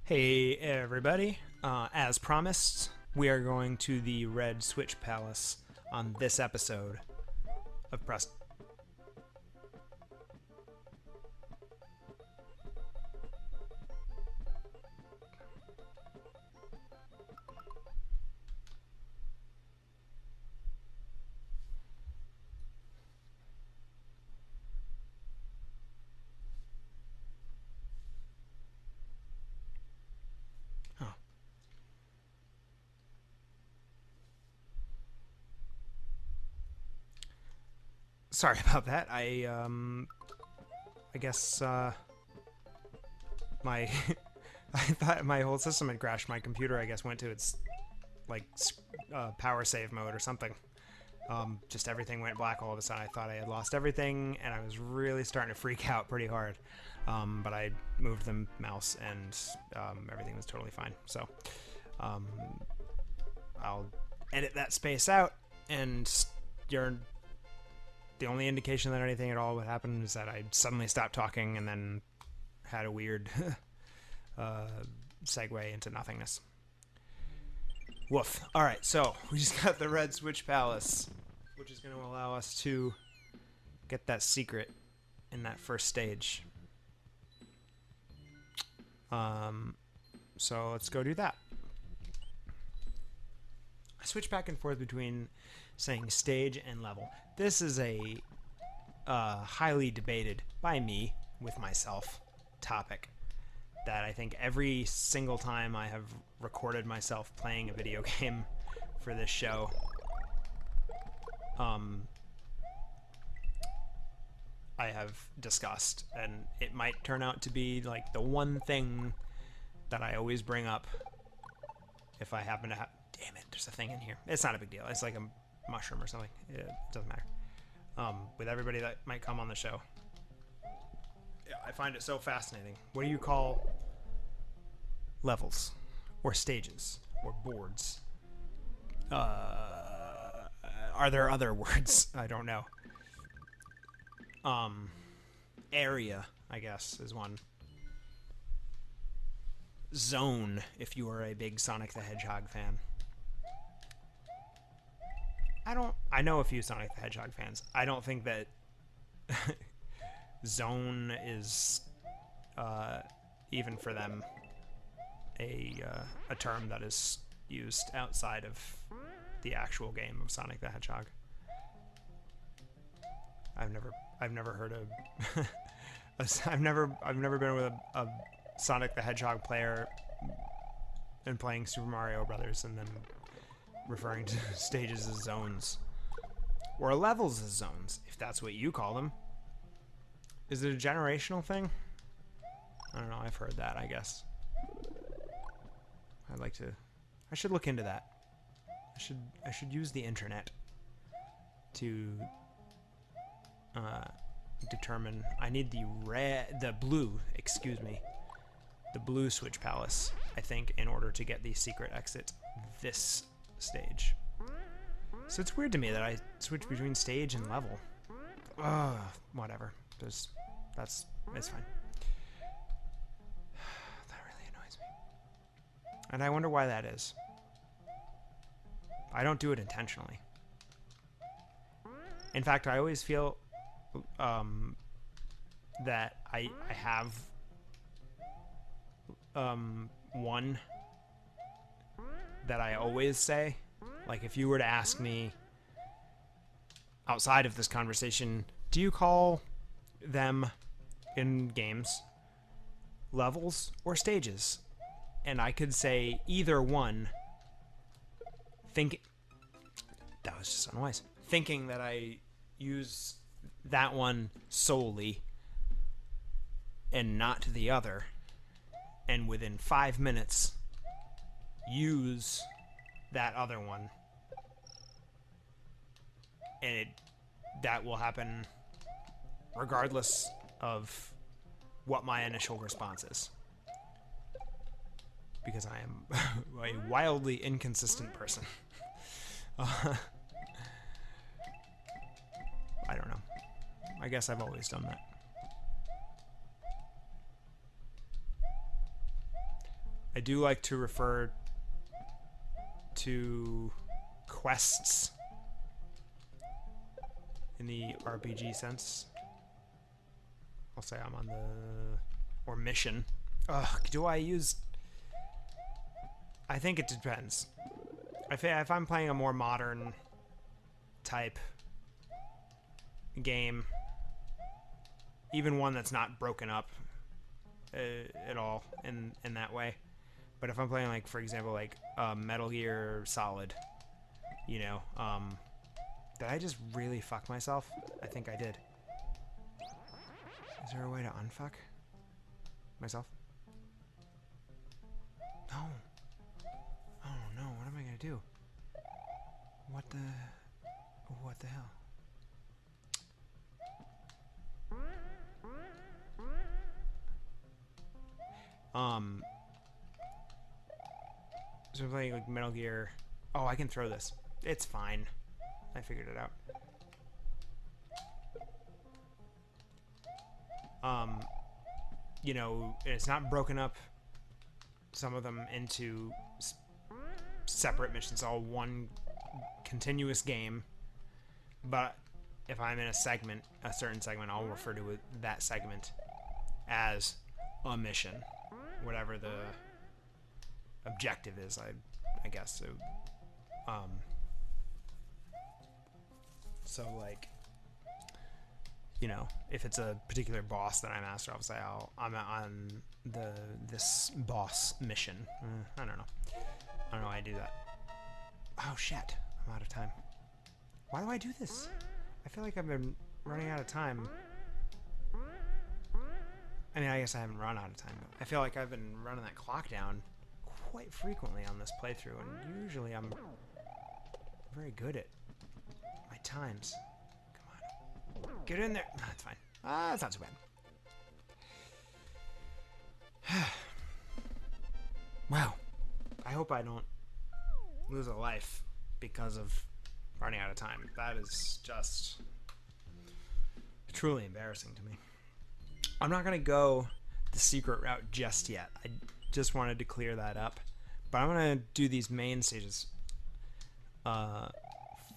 Hey everybody, as promised, we are going to the Red Switch Palace on this episode of Preston. Oh. Sorry about that. I guess my I thought my whole system had crashed. My computer, I guess, went to its like power save mode or something. Just everything went black all of a sudden. I thought I had lost everything, and I was really starting to freak out pretty hard. But I moved the mouse, and everything was totally fine. So I'll edit that space out, and the only indication that anything at all would happen is that I suddenly stopped talking and then had a weird segue into nothingness. Woof. Alright, so we just got the Red Switch Palace, which is going to allow us to get that secret in that first stage. So let's go do that. I switch back and forth between saying stage and level. This is a highly debated by me with myself topic that I think every single time I have recorded myself playing a video game for this show, I have discussed, and it might turn out to be like the one thing that I always bring up if I happen to have. Damn it, there's a thing in here. It's not a big deal. It's like a mushroom or something. It doesn't matter. With everybody that might come on the show. Yeah, I find it so fascinating. What do you call levels or stages or boards? Are there other words? I don't know. Area, I guess, is one. Zone, if you are a big Sonic the Hedgehog fan. I know a few Sonic the Hedgehog fans. I don't think that zone is even for them a term that is used outside of the actual game of Sonic the Hedgehog. I've never heard of I've never been with a Sonic the Hedgehog player and playing Super Mario Brothers and then referring to stages as zones. Or levels as zones, if that's what you call them. Is it a generational thing? I don't know, I've heard that, I guess. I should look into that. I should use the internet to determine. I need the blue Switch Palace, I think, in order to get the secret exit this stage. So it's weird to me that I switch between stage and level. Whatever. It's fine. That really annoys me. And I wonder why that is. I don't do it intentionally. In fact, I always feel that I have one that I always say. Like, if you were to ask me outside of this conversation, do you call them in games levels or stages? And I could say either one, that was just unwise. Thinking that I use that one solely and not the other, and within 5 minutes use that other one, and that will happen regardless of what my initial response is, because I am a wildly inconsistent person. I don't know. I guess I've always done that. I do like to refer to quests in the RPG sense. I'll say I'm on the... or mission. Ugh, do I use... I think it depends. If I'm playing a more modern type game, even one that's not broken up at all in that way, but if I'm playing, like, for example, like Metal Gear Solid, you know, did I just really fuck myself? I think I did. Is there a way to unfuck myself? No. Oh no, what am I gonna do? What the hell? So I'm playing like Metal Gear. Oh, I can throw this. It's fine. I figured it out. You know, it's not broken up, some of them, into separate missions, all one continuous game. But if I'm in a segment, a certain segment, I'll refer to that segment as a mission, whatever the objective is, I guess. So like, you know, if it's a particular boss that I'm after, I'll say I'm on this boss mission. I don't know why I do that. Oh shit, I'm out of time. Why do I do this? I feel like I've been running out of time. I mean, I guess I haven't run out of time, but I feel like I've been running that clock down quite frequently on this playthrough, and usually I'm very good at my times. Come on. Get in there. No, that's fine. That's not too bad. Wow. I hope I don't lose a life because of running out of time. That is just truly embarrassing to me. I'm not going to go the secret route just yet. I just wanted to clear that up. But I'm going to do these main stages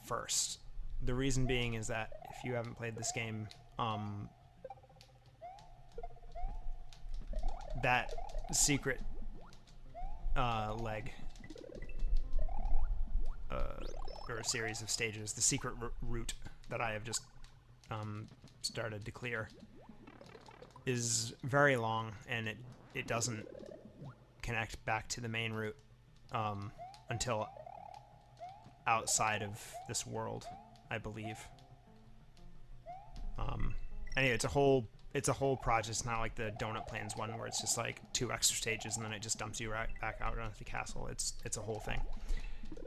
first. The reason being is that if you haven't played this game, that secret leg, or a series of stages, the secret route that I have just started to clear, is very long, and it doesn't connect back to the main route until outside of this world, I believe. Anyway, it's a whole project. It's not like the Donut Plains one where it's just like 2 extra stages and then it just dumps you right back out onto the castle. It's a whole thing,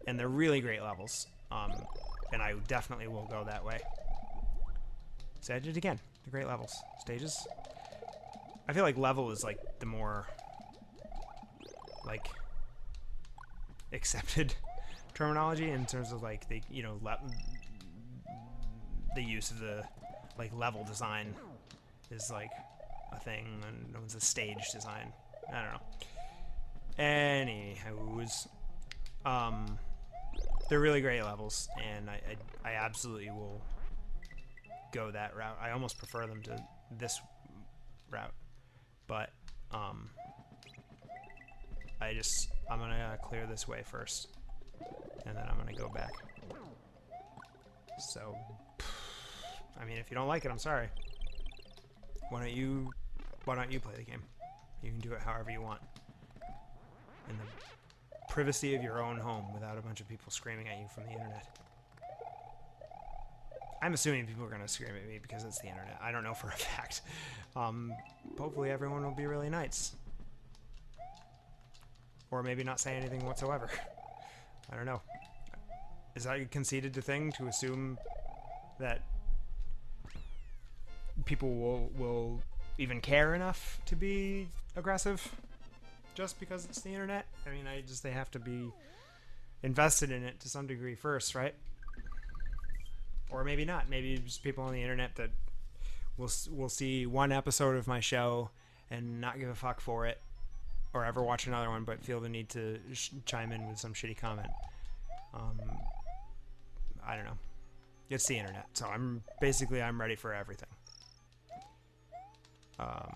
and they're really great levels. And I definitely will go that way. So I did it again. The great levels, stages. I feel like level is like the more like accepted terminology in terms of like the, you know, the use of the like level design is like a thing, and it was a stage design. I don't know. Anyways, they're really great levels, and I absolutely will go that route. I almost prefer them to this route, but I'm gonna clear this way first, and then I'm gonna go back. So, I mean, if you don't like it, I'm sorry. Why don't you play the game? You can do it however you want, in the privacy of your own home, without a bunch of people screaming at you from the internet. I'm assuming people are going to scream at me because it's the internet. I don't know for a fact. Hopefully everyone will be really nice. Or maybe not say anything whatsoever. I don't know. Is that a conceited thing to assume that people will even care enough to be aggressive just because it's the internet? I mean, they have to be invested in it to some degree first, right? Or maybe not. Maybe just people on the internet that will see one episode of my show and not give a fuck for it, or ever watch another one, but feel the need to chime in with some shitty comment. I don't know. It's the internet, so I'm ready for everything. All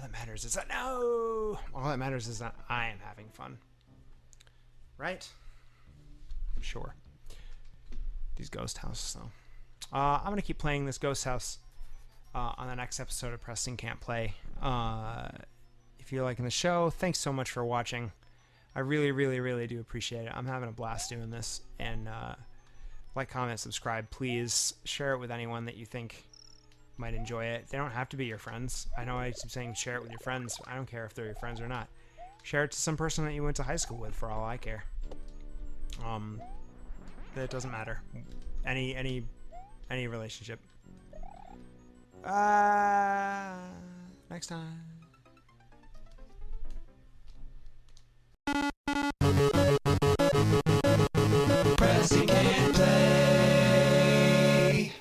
that matters is that all that matters is that I am having fun, right? Sure. These ghost houses, though. I'm gonna keep playing this ghost house on the next episode of Preston Can't Play. If you're liking the show, thanks so much for watching. I really, really, really do appreciate it. I'm having a blast doing this. And like, comment, subscribe, please. Share it with anyone that you think might enjoy it. They don't have to be your friends. I know I keep saying share it with your friends. I don't care if they're your friends or not. Share it to some person that you went to high school with, for all I care. It doesn't matter. Any relationship. Next time. Preston Can't Play.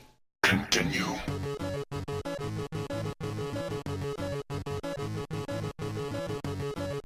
Continue.